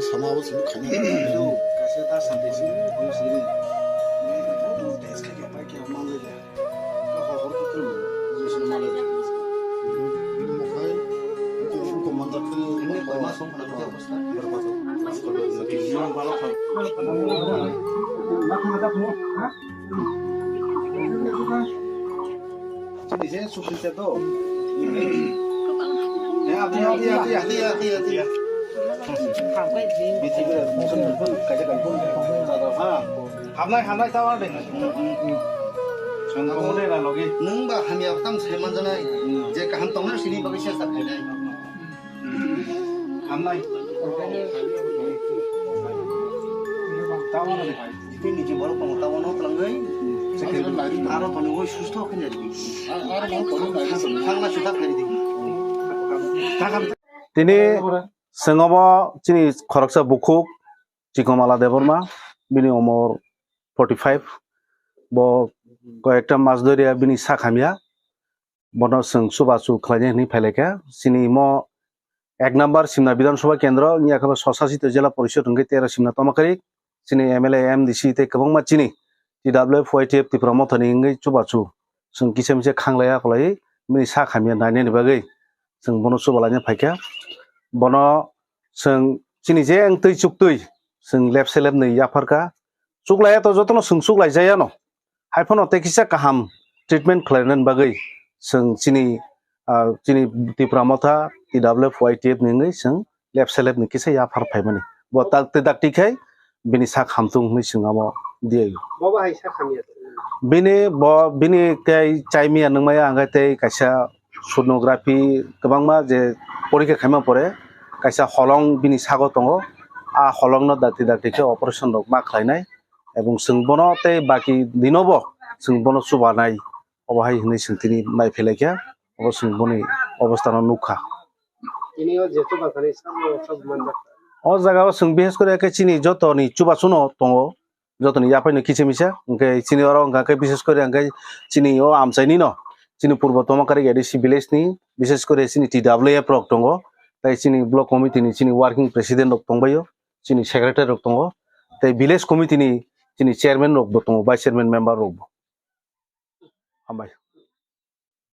समावेश खाने कैसे था संदेश बंसली देश के क्या क्या मान ले जा तो हर तो जिसने मान ले मुखाय उनको मंदिर के ini pada song pada dia bos kan berbagai yang balok kan jadi saya sukses itu ya hati bisa kita musim kayak pun hamnai tahu deh Contoh model lah lagi. nung ba kami tam seman jana je ka ham tongna sini bagi sia sak hai hamnai tahu deh ini nije baro pengetahuan pelangai Aro paling gue susto kan jadi. thangna sudah kali di তিনি সিংহব চিনি খরকসা বুকুক চিকমালা দেবর্মা বিনি অমর 45 ব কয়েকটা মাছ ধরিয়া বিনি সাখামিয়া বন song সুবাসু খাইনে নি ফেলেকা চিনি ম 1 নম্বর সিমনা বিধানসভা কেন্দ্র নিয়াখাবা স্বশাসিত জেলা পরিষদ হঙ্গে 13 সিমনা তমাকারি চিনি এমএলএ এমডিসি তে কবংমা চিনি টিডব্লিউ ফয়টিএফ ত্রিপুরা মথনি হঙ্গে সুবাসু সং কিসেমसे খাংলাया खলাই बिनि साखामिया नायनायनि बागै जों बन सुबालानि फायका बन जों चिनि जे तै चुक्तै जों लेब सेलेब नै याफारका चुगलाया तो जतन जों चुगलाय जाया न हायफन तेकिसा काहाम ट्रिटमेंट खालायनायनि बागै जों चिनि त्रिपुरा मथा टिडब्लिउ फयटिएफ नै जों लेब सेलेब नै किसा याफार फायमानि ब ताकते दाक्तिखाय बिनि साखामथुं नै जोंआबो दियै Bawa hai sa kami बिनि तै चाइमिया नंमाया आंगा तै कायसा सोनोग्राफी गोबांमा जे परीक्षा खायमा परे कायसा हलं बिनि सागो दङ आ हलंनो दाक्ति अपारेशन रक मा खालायनाय एबं जोंबनो तै बाकी दिनोबो जोंबनो सुबानाय अबहाय हनै सोंथिनि नायफेलायखा अब जोंबनि अवस्थानो नुखा ini oh jeto bakane सब मंडप अ जागाव जों बिहेस करे के चिनि जतनि चुबासुनो दङ जतनि याफायनो किसेमिसा ओंके चिनि अर ओंका बिशेष करे ओंके चिनि ओ आमसाइनि न चिनि पूर्व तमाकारि एडिसि विलेजनि विशेष करे चिनि टिडब्लिउएफ रक दङ ताइ चिनि ब्लक कमिटिनि चिनि वर्किं प्रेसिडेन्ट रक दंबायो चिनि सेक्रेटारि रक दङ ताइ विलेज कमिटिनि चिनि चेयारमेन रक दङ भाइस चेयारमेन मेम्बार रक हामबाय